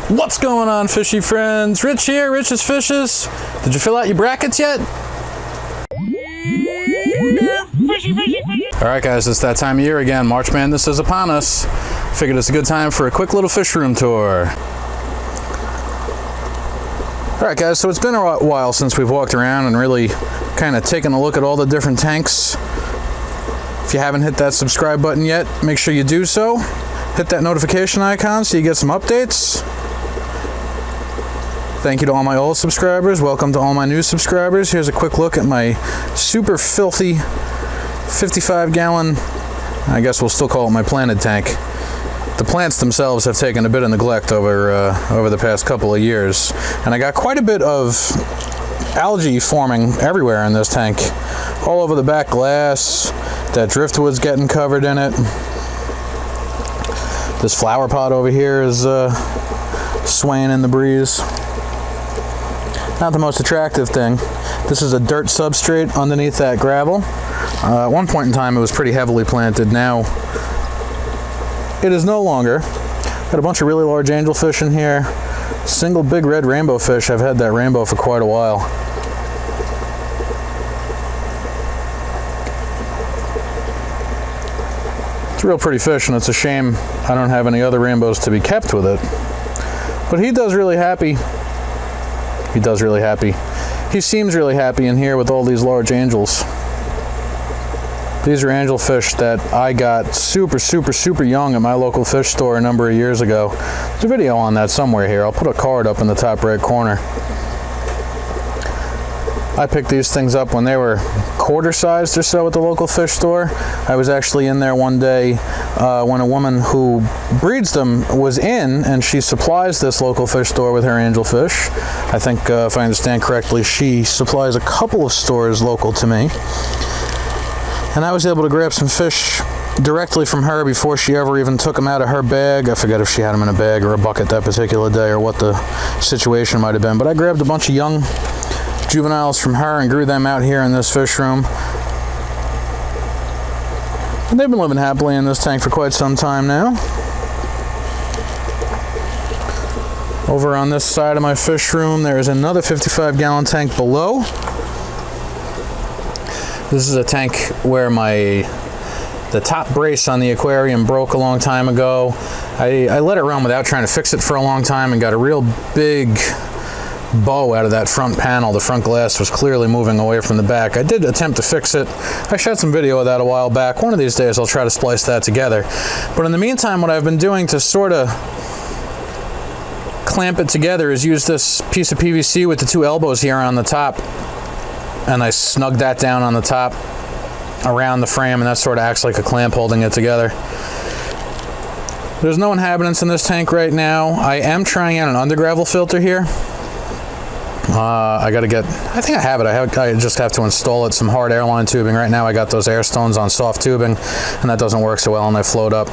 What's going on, fishy friends? Rich here, Rich's Fishes. Did you fill out your brackets yet? Alright guys, it's that time of year again. March Madness is upon us. Figured it's a good time for a quick little fish room tour. Alright guys, so it's been a while since we've walked around and really kind of taken a look at all the different tanks. If you haven't hit that subscribe button yet, make sure you do so. Hit that notification icon so you get some updates. Thank you to all my old subscribers. Welcome to all my new subscribers. Here's a quick look at my super filthy 55-gallon, I guess we'll still call it my planted tank. The plants themselves have taken a bit of neglect over the past couple of years. And I got quite a bit of algae forming everywhere in this tank. All over the back glass. That driftwood's getting covered in it. This flower pot over here is swaying in the breeze. Not the most attractive thing. This is a dirt substrate underneath that gravel. At one point in time it was pretty heavily planted. Now it is no longer. Got a bunch of really large angelfish in here. Single big red rainbow fish. I've had that rainbow for quite a while. It's a real pretty fish, and it's a shame I don't have any other rainbows to be kept with it. But he does really happy. He does really happy. He seems really happy in here with all these large angels. These are angelfish that I got super young at my local fish store a number of years ago. There's a video on that somewhere here. I'll put a card up in the top right corner. I picked these things up when they were quarter-sized or so at the local fish store. I was actually in there one day when a woman who breeds them was in, and she supplies this local fish store with her angelfish. I think, if I understand correctly, she supplies a couple of stores local to me. And I was able to grab some fish directly from her before she ever even took them out of her bag. I forget if she had them in a bag or a bucket that particular day or what the situation might have been. But I grabbed a bunch of young juveniles from her and grew them out here in this fish room. And they've been living happily in this tank for quite some time now. Over on this side of my fish room, there is another 55-gallon tank below. This is a tank where the top brace on the aquarium broke a long time ago. I let it run without trying to fix it for a long time and got a real big bow out of that front panel. The front glass was clearly moving away from the back. I did attempt to fix it. I shot some video of that a while back. One of these days I'll try to splice that together. But in the meantime, what I've been doing to sort of clamp it together is use this piece of PVC with the two elbows here on the top. And I snug that down on the top around the frame, and that sort of acts like a clamp holding it together. There's no inhabitants in this tank right now. I am trying out an under gravel filter here. I think I have it. I just have to install it, some hard airline tubing. Right now I got those air stones on soft tubing, and that doesn't work so well, and they float up.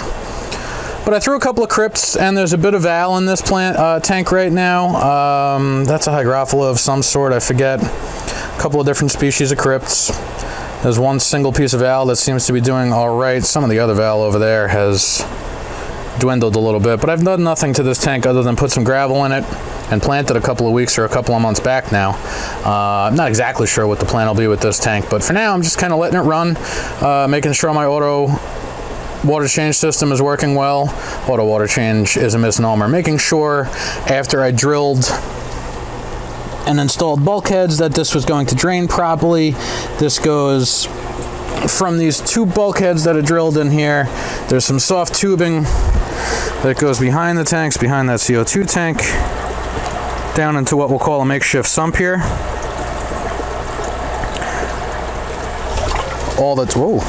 But I threw a couple of crypts, and there's a bit of val in this tank right now. That's a hygrophila of some sort, I forget. A couple of different species of crypts. There's one single piece of val that seems to be doing all right. Some of the other val over there has dwindled a little bit, but I've done nothing to this tank other than put some gravel in it and planted a couple of weeks or a couple of months back now. I'm not exactly sure what the plan will be with this tank, but for now I'm just kind of letting it run, making sure my auto water change system is working well. Auto water change is a misnomer. Making sure after I drilled and installed bulkheads that this was going to drain properly. This goes from these two bulkheads that are drilled in here. There's some soft tubing that goes behind the tanks, behind that CO2 tank, down into what we'll call a makeshift sump here. Whoa,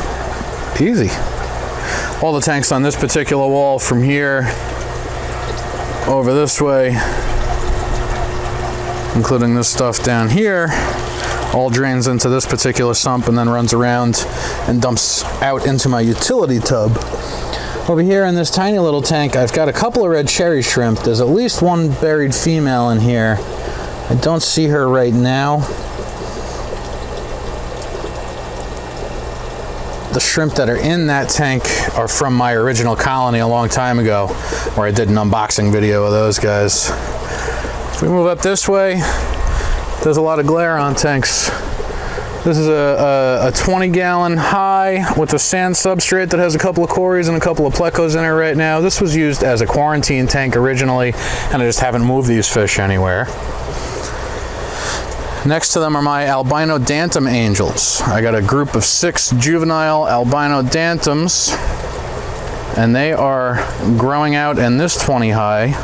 easy. All the tanks on this particular wall from here over this way, including this stuff down here, all drains into this particular sump and then runs around and dumps out into my utility tub. Over here in this tiny little tank, I've got a couple of red cherry shrimp. There's at least one buried female in here. I don't see her right now. the shrimp that are in that tank are from my original colony a long time ago, where I did an unboxing video of those guys. If we move up this way, there's a lot of glare on tanks. This is a 20-gallon high with a sand substrate that has a couple of cories and a couple of plecos in it right now. This was used as a quarantine tank originally, and I just haven't moved these fish anywhere. Next to them are my albino dantum angels. I got a group of 6 juvenile albino dantums, and they are growing out in this 20 high.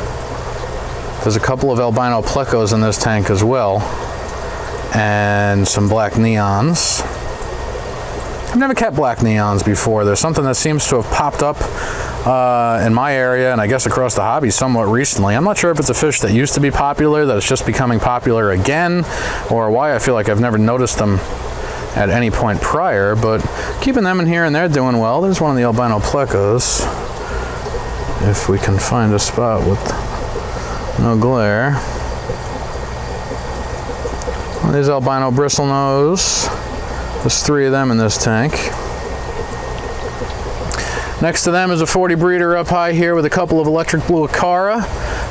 There's a couple of albino plecos in this tank as well, and some black neons. I've never kept black neons before. There's something that seems to have popped up in my area, and I guess across the hobby somewhat recently. I'm not sure if it's a fish that used to be popular, that it's just becoming popular again, or why I feel like I've never noticed them at any point prior, but keeping them in here and they're doing well. There's one of the albino plecos, if we can find a spot with no glare. Well, there's albino bristlenose. There's 3 of them in this tank. Next to them is a 40 breeder up high here with a couple of electric blue acara.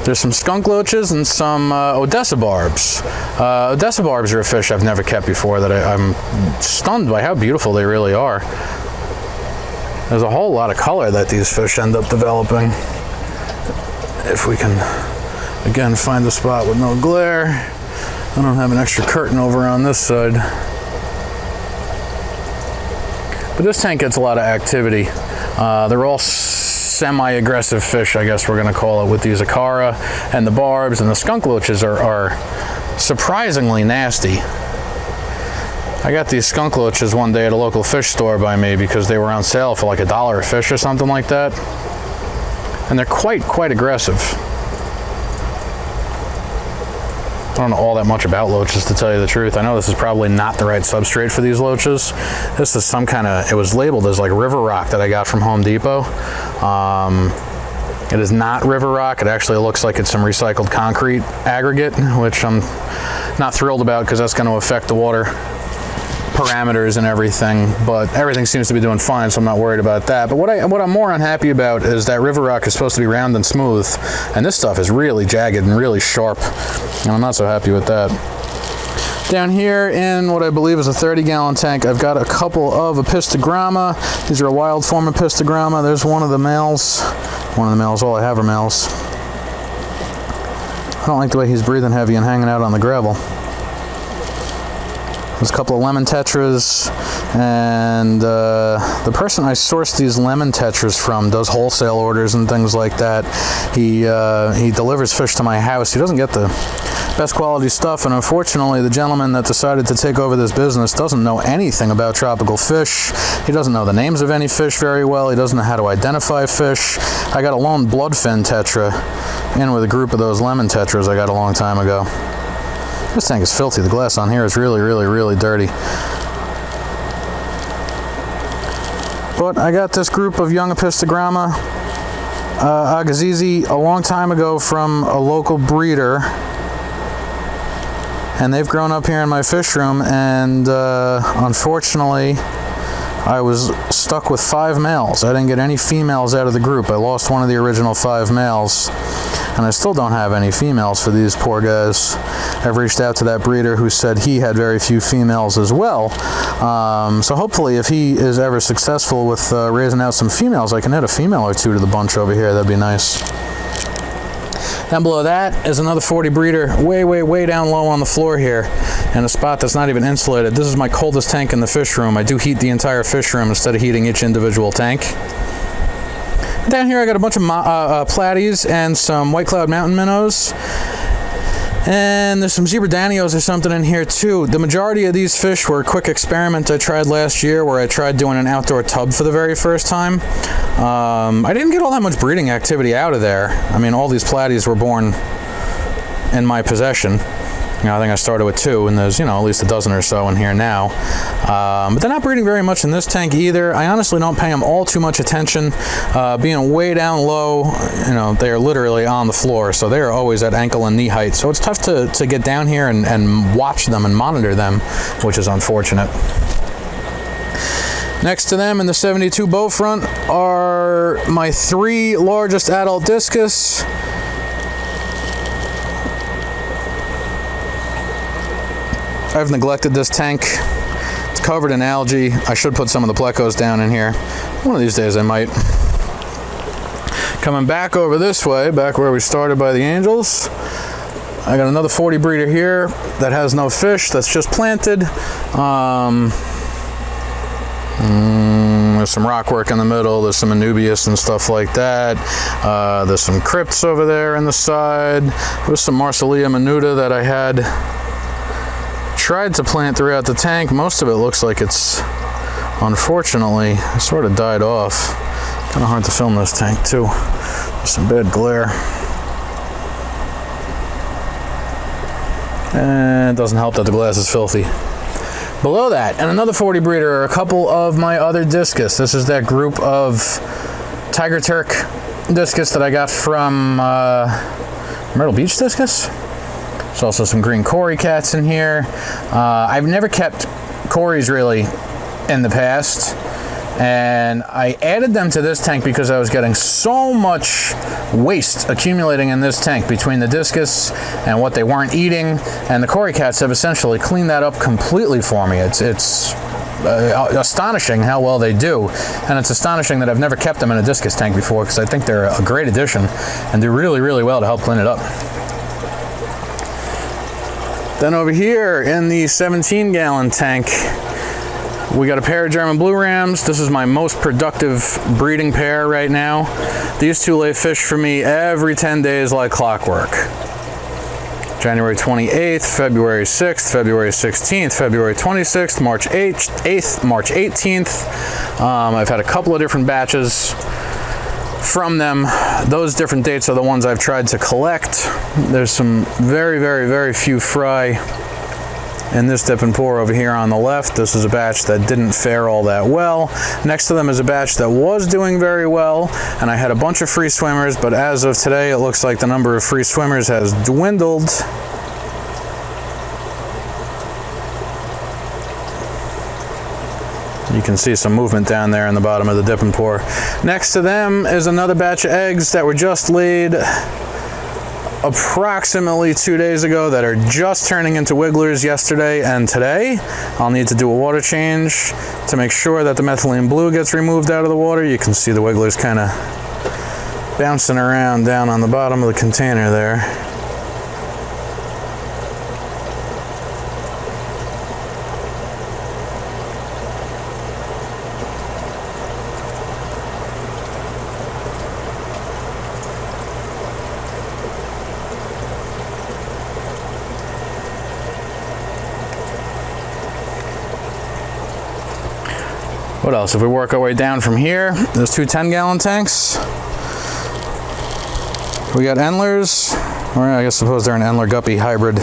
There's some skunk loaches and some Odessa barbs. Odessa barbs are a fish I've never kept before that I'm stunned by how beautiful they really are. There's a whole lot of color that these fish end up developing. If we can, again, find a spot with no glare. I don't have an extra curtain over on this side. But this tank gets a lot of activity. They're all semi-aggressive fish, I guess we're going to call it, with these acara and the barbs, and the skunk loaches are surprisingly nasty. I got these skunk loaches one day at a local fish store by me because they were on sale for like $1 a fish or something like that. And they're quite aggressive. I don't know all that much about loaches, to tell you the truth. I know this is probably not the right substrate for these loaches. This is some kind of, it was labeled as like river rock that I got from Home Depot. It is not river rock. It actually looks like it's some recycled concrete aggregate, which I'm not thrilled about because that's going to affect the water parameters and everything, but everything seems to be doing fine, so I'm not worried about that. But what I'm more unhappy about is that river rock is supposed to be round and smooth, and this stuff is really jagged and really sharp, and I'm not so happy with that. Down here in what I believe is a 30-gallon tank, I've got a couple of apistogramma. These are a wild form of apistogramma. There's one of the males. All I have are males. I don't like the way he's breathing heavy and hanging out on the gravel. There's a couple of lemon tetras, and the person I sourced these lemon tetras from does wholesale orders and things like that. He delivers fish to my house. He doesn't get the best quality stuff, and unfortunately the gentleman that decided to take over this business doesn't know anything about tropical fish. He doesn't know the names of any fish very well. He doesn't know how to identify fish. I got a lone bloodfin tetra in with a group of those lemon tetras I got a long time ago. This tank is filthy. The glass on here is really dirty. But I got this group of young apistogramma agassizi a long time ago from a local breeder, and they've grown up here in my fish room, and unfortunately I was stuck with 5 males. I didn't get any females out of the group. I lost one of the original 5 males, and I still don't have any females for these poor guys. I've reached out to that breeder who said he had very few females as well. So hopefully if he is ever successful with raising out some females, I can add a female or 2 to the bunch over here. That'd be nice. Down below that is another 40 breeder way down low on the floor here, in a spot that's not even insulated. This is my coldest tank in the fish room. I do heat the entire fish room instead of heating each individual tank. Down here I got a bunch of platies and some white cloud mountain minnows. And there's some zebra danios or something in here too. The majority of these fish were a quick experiment I tried last year, where I tried doing an outdoor tub for the very first time. I didn't get all that much breeding activity out of there. I mean, all these platies were born in my possession. You know, I think I started with 2, and there's, at least a dozen or so in here now. But they're not breeding very much in this tank either. I honestly don't pay them all too much attention. Being way down low, they are literally on the floor, so they are always at ankle and knee height. So it's tough to get down here and watch them and monitor them, which is unfortunate. Next to them in the 72 bow front are my 3 largest adult discus. I've neglected this tank. It's covered in algae. I should put some of the plecos down in here. One of these days I might. Coming back over this way, back where we started by the angels, I got another 40 breeder here that has no fish, that's just planted. There's some rock work in the middle, there's some anubias and stuff like that. There's some crypts over there in the side. There's some Marsilea minuta that I had tried to plant throughout the tank. Most of it looks like it's, unfortunately, sort of died off. Kind of hard to film this tank too. There's some bad glare. And it doesn't help that the glass is filthy. Below that, and another 40 breeder, are a couple of my other discus. This is that group of Tiger Turk discus that I got from Myrtle Beach discus. There's also some green Cory cats in here. I've never kept Corys really in the past, and I added them to this tank because I was getting so much waste accumulating in this tank between the discus and what they weren't eating, and the Cory cats have essentially cleaned that up completely for me. It's astonishing how well they do, and it's astonishing that I've never kept them in a discus tank before, because I think they're a great addition and do really, really well to help clean it up. Then over here in the 17-gallon tank, we got a pair of German blue rams. This is my most productive breeding pair right now. These two lay fish for me every 10 days like clockwork. January 28th, February 6th, February 16th, February 26th, March 8th, March 18th. I've had a couple of different batches from them. Those different dates are the ones I've tried to collect. There's some very, very, very few fry in this dip and pour over here on the left. This is a batch that didn't fare all that well. Next to them is a batch that was doing very well, and I had a bunch of free swimmers, but as of today, it looks like the number of free swimmers has dwindled. You can see some movement down there in the bottom of the dip and pour. Next to them is another batch of eggs that were just laid approximately 2 days ago that are just turning into wigglers yesterday and today. I'll need to do a water change to make sure that the methylene blue gets removed out of the water. You can see the wigglers kind of bouncing around down on the bottom of the container there. What else? If we work our way down from here, there's two 10-gallon tanks. We got Endlers, or I guess suppose they're an Endler guppy hybrid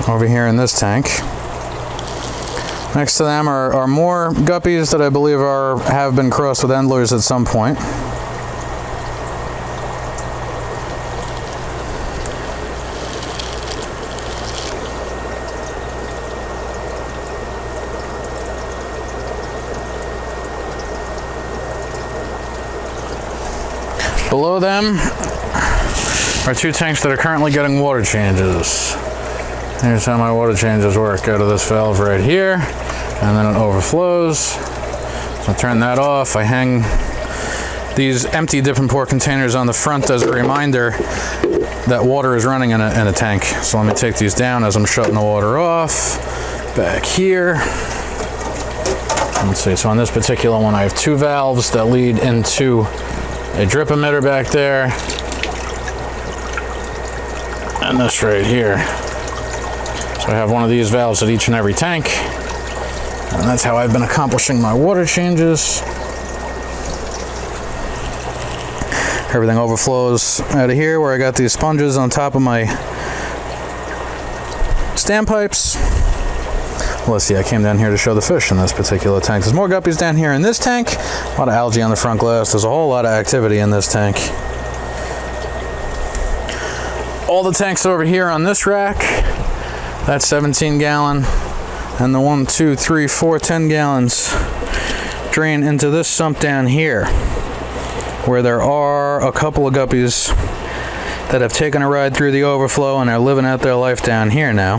over here in this tank. Next to them are more guppies that I believe have been crossed with Endlers at some point. Below them are two tanks that are currently getting water changes. Here's how my water changes work. Go to this valve right here, and then it overflows. So I turn that off. I hang these empty dip and pour containers on the front as a reminder that water is running in a tank. So let me take these down as I'm shutting the water off. Back here. Let's see, so on this particular one I have two valves that lead into a drip emitter back there, and this right here. So I have one of these valves at each and every tank, and that's how I've been accomplishing my water changes. Everything overflows out of here where I got these sponges on top of my standpipes. Let's see, I came down here to show the fish in this particular tank. There's more guppies down here in this tank. A lot of algae on the front glass. There's a whole lot of activity in this tank. All the tanks over here on this rack, that's 17-gallon. And the 1, 2, 3, 4, 10 gallons drain into this sump down here, where there are a couple of guppies that have taken a ride through the overflow and are living out their life down here now.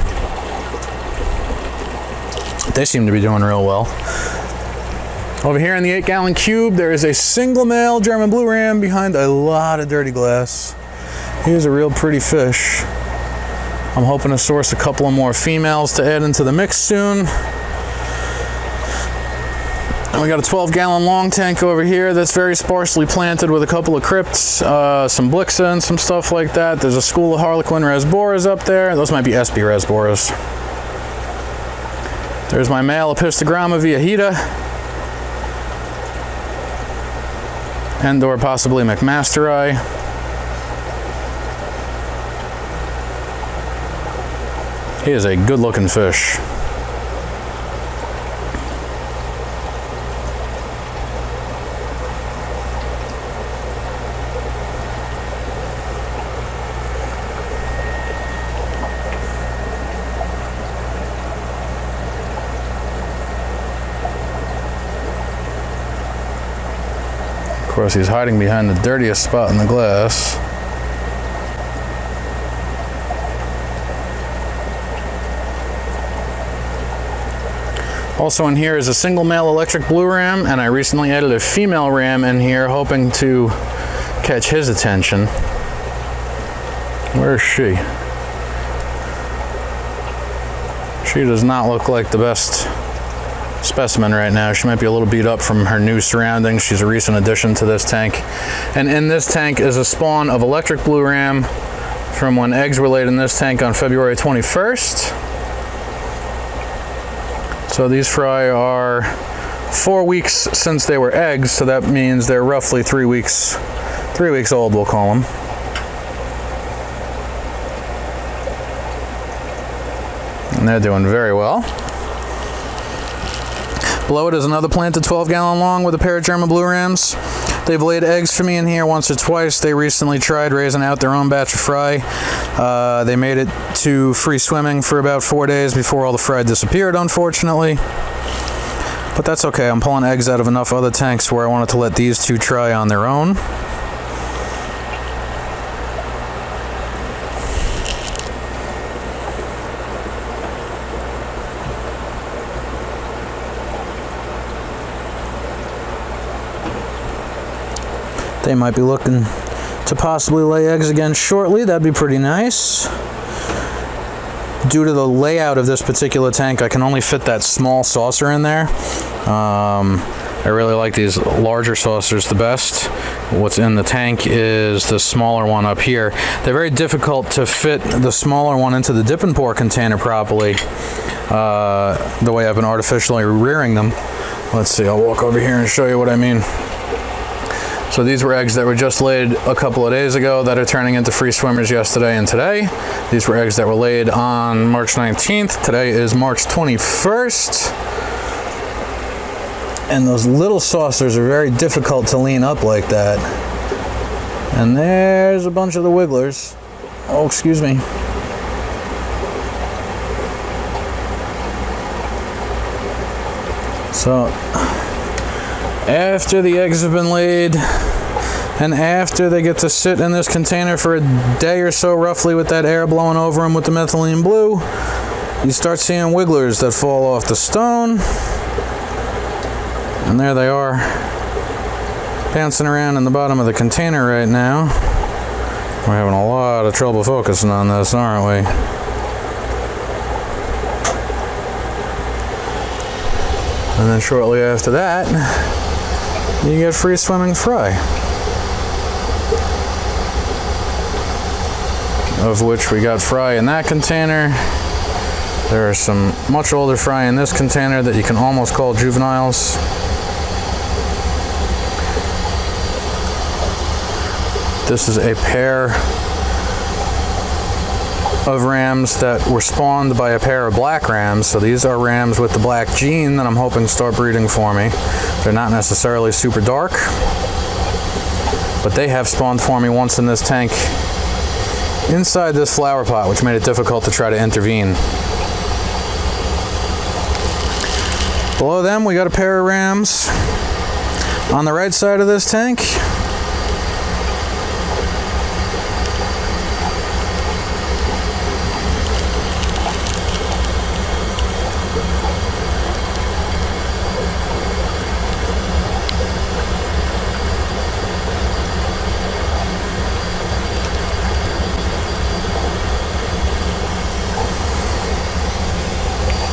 They seem to be doing real well. Over here in the 8-gallon cube, there is a single male German blue ram behind a lot of dirty glass. Here's a real pretty fish. I'm hoping to source a couple of more females to add into the mix soon. And we got a 12-gallon long tank over here that's very sparsely planted with a couple of crypts, some blixa and some stuff like that. There's a school of harlequin rasboras up there. Those might be SP rasboras. There's my male apistogramma viejita, and or possibly McMasteri. He is a good-looking fish. Of course, he's hiding behind the dirtiest spot in the glass. Also in here is a single male electric blue ram, and I recently added a female ram in here, hoping to catch his attention. Where is she? She does not look like the best specimen right now. She might be a little beat up from her new surroundings. She's a recent addition to this tank. And in this tank is a spawn of electric blue ram from when eggs were laid in this tank on February 21st. So these fry are 4 weeks since they were eggs, so that means they're roughly 3 weeks old, we'll call them. And they're doing very well. Below it is another planted 12-gallon long with a pair of German blue rams. They've laid eggs for me in here once or twice. They recently tried raising out their own batch of fry. They made it to free swimming for about 4 days before all the fry disappeared, unfortunately. But that's okay. I'm pulling eggs out of enough other tanks where I wanted to let these two try on their own. They might be looking to possibly lay eggs again shortly. That'd be pretty nice. Due to the layout of this particular tank, I can only fit that small saucer in there. I really like these larger saucers the best. What's in the tank is the smaller one up here. They're very difficult to fit the smaller one into the dip and pour container properly, the way I've been artificially rearing them. Let's see, I'll walk over here and show you what I mean. So these were eggs that were just laid a couple of days ago that are turning into free swimmers yesterday and today. These were eggs that were laid on March 19th. Today is March 21st. And those little saucers are very difficult to lean up like that. And there's a bunch of the wigglers. Oh, excuse me. So after the eggs have been laid, and after they get to sit in this container for a day or so roughly with that air blowing over them with the methylene blue, you start seeing wigglers that fall off the stone. And there they are, bouncing around in the bottom of the container right now. We're having a lot of trouble focusing on this, aren't we? And then shortly after that, you get free swimming fry, of which we got fry in that container. There are some much older fry in this container that you can almost call juveniles. This is a pair of rams that were spawned by a pair of black rams. So these are rams with the black gene that I'm hoping to start breeding for me. They're not necessarily super dark, but they have spawned for me once in this tank inside this flower pot, which made it difficult to try to intervene. Below them, we got a pair of rams on the right side of this tank.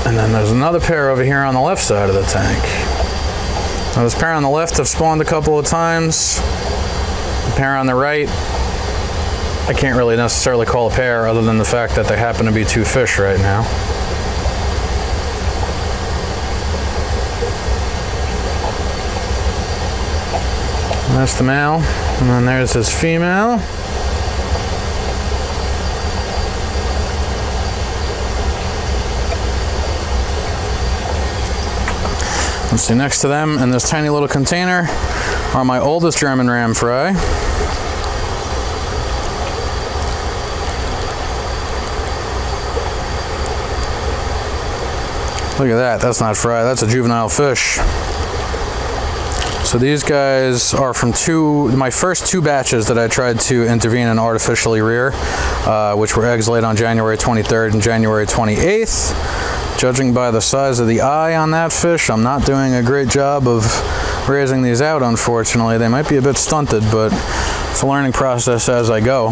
And then there's another pair over here on the left side of the tank. Now this pair on the left have spawned a couple of times. The pair on the right, I can't really necessarily call a pair other than the fact that they happen to be two fish right now. And that's the male, and then there's his female. Let's see, next to them in this tiny little container are my oldest German ram fry. Look at that, that's not fry, that's a juvenile fish. So these guys are from my first two batches that I tried to intervene and artificially rear, which were eggs laid on January 23rd and January 28th. Judging by the size of the eye on that fish, I'm not doing a great job of raising these out, unfortunately. They might be a bit stunted, but it's a learning process as I go.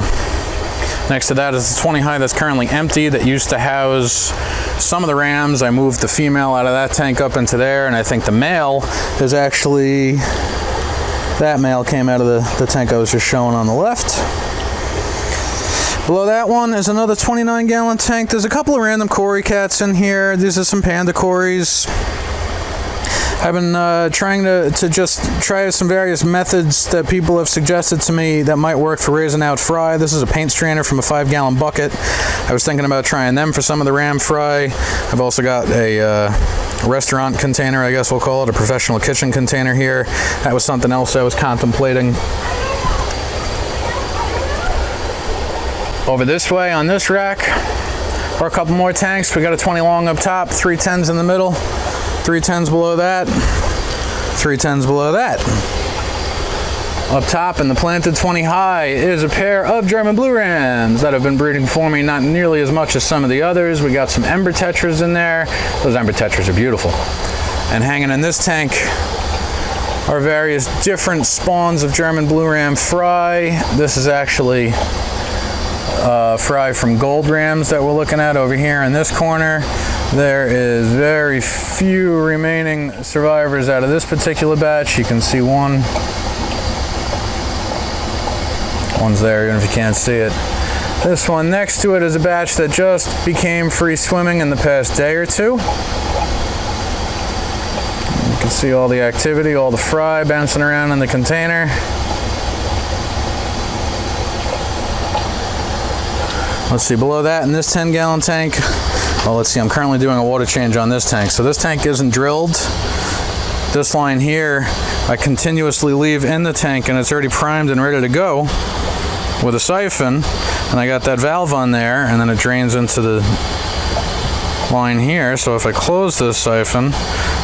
Next to that is the 20 high that's currently empty that used to house some of the rams. I moved the female out of that tank up into there, and I think the male is actually, that male came out of the tank I was just showing on the left. Below that one is another 29-gallon tank. There's a couple of random Cory cats in here. These are some panda Corys. I've been trying to just try some various methods that people have suggested to me that might work for raising out fry. This is a paint strainer from a 5-gallon bucket. I was thinking about trying them for some of the ram fry. I've also got a restaurant container, I guess we'll call it, a professional kitchen container here. That was something else I was contemplating. Over this way on this rack are a couple more tanks. We got a 20 long up top, 3 10s in the middle, 3 10s below that, 3 10s below that. Up top in the planted 20 high is a pair of German blue rams that have been breeding for me, not nearly as much as some of the others. We got some ember tetras in there. Those ember tetras are beautiful. And hanging in this tank are various different spawns of German blue ram fry. This is actually fry from gold rams that we're looking at over here in this corner. There is very few remaining survivors out of this particular batch. You can see one's there even if you can't see it. This one next to it is a batch that just became free swimming in the past day or two. You can see all the activity, all the fry bouncing around in the container. Let's see, below that in this 10-gallon tank, well, let's see, I'm currently doing a water change on this tank. So this tank isn't drilled. This line here, I continuously leave in the tank and it's already primed and ready to go with a siphon. And I got that valve on there and then it drains into the line here. So if I close this siphon,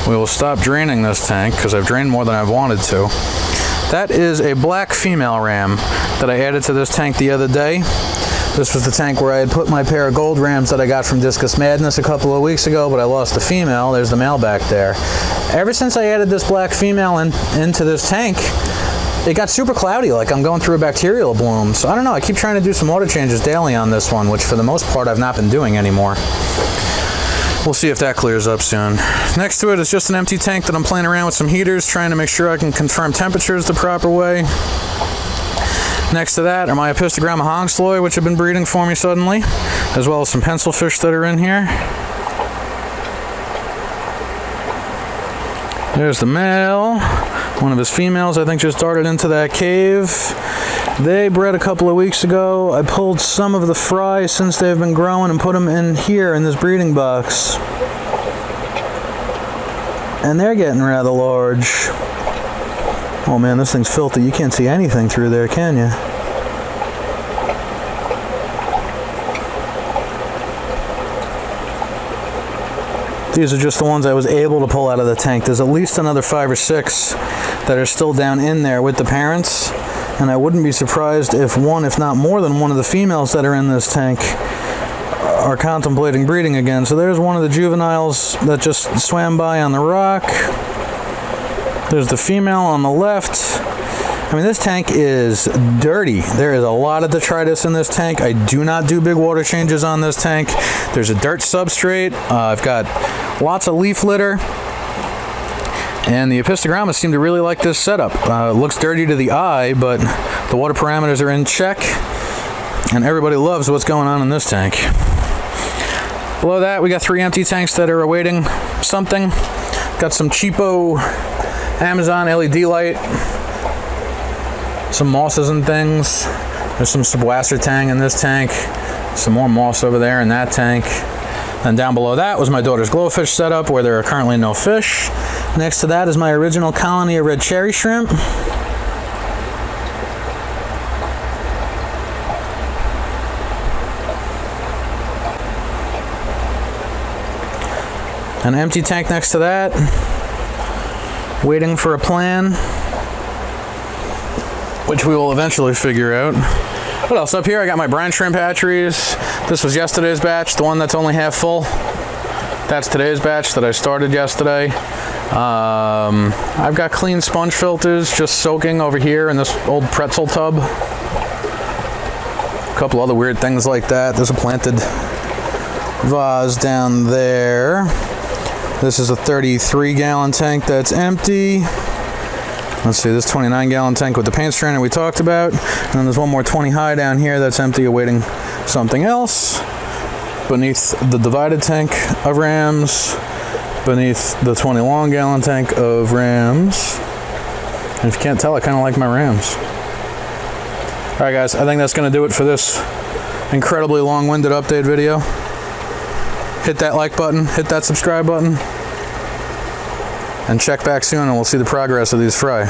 we will stop draining this tank because I've drained more than I've wanted to. That is a black female ram that I added to this tank the other day. This was the tank where I had put my pair of gold rams that I got from Discus Madness a couple of weeks ago, but I lost the female. There's the male back there. Ever since I added this black female into this tank, it got super cloudy, like I'm going through a bacterial bloom. So I don't know, I keep trying to do some water changes daily on this one, which for the most part I've not been doing anymore. We'll see if that clears up soon. Next to it is just an empty tank that I'm playing around with some heaters, trying to make sure I can confirm temperatures the proper way. Next to that are my apistogramma hongsloi, which have been breeding for me suddenly, as well as some pencil fish that are in here. There's the male. One of his females, I think, just darted into that cave. They bred a couple of weeks ago. I pulled some of the fry since they've been growing and put them in here in this breeding box. And they're getting rather large. Oh man, this thing's filthy. You can't see anything through there, can you? These are just the ones I was able to pull out of the tank. There's at least another 5 or 6 that are still down in there with the parents. And I wouldn't be surprised if one, if not more than one of the females that are in this tank are contemplating breeding again. So there's one of the juveniles that just swam by on the rock. There's the female on the left. I mean, this tank is dirty. There is a lot of detritus in this tank. I do not do big water changes on this tank. There's a dirt substrate. I've got lots of leaf litter. And the apistogramma seem to really like this setup. It looks dirty to the eye, but the water parameters are in check. And everybody loves what's going on in this tank. Below that, we got 3 empty tanks that are awaiting something. Got some cheapo Amazon LED light. Some mosses and things. There's some subwassertang in this tank. Some more moss over there in that tank. And down below that was my daughter's glowfish setup, where there are currently no fish. Next to that is my original colony of red cherry shrimp. An empty tank next to that. Waiting for a plan, which we will eventually figure out. What else? Up here I got my brine shrimp hatcheries. This was yesterday's batch, the one that's only half full. That's today's batch that I started yesterday. I've got clean sponge filters just soaking over here in this old pretzel tub. A couple other weird things like that. There's a planted vase down there. This is a 33-gallon tank that's empty. Let's see, this 29-gallon tank with the paint strainer we talked about. And then there's one more 20 high down here that's empty, awaiting something else. Beneath the divided tank of rams. Beneath the 20 long-gallon tank of rams. And if you can't tell, I kind of like my rams. All right, guys, I think that's going to do it for this incredibly long-winded update video. Hit that like button, hit that subscribe button, and check back soon and we'll see the progress of these fry.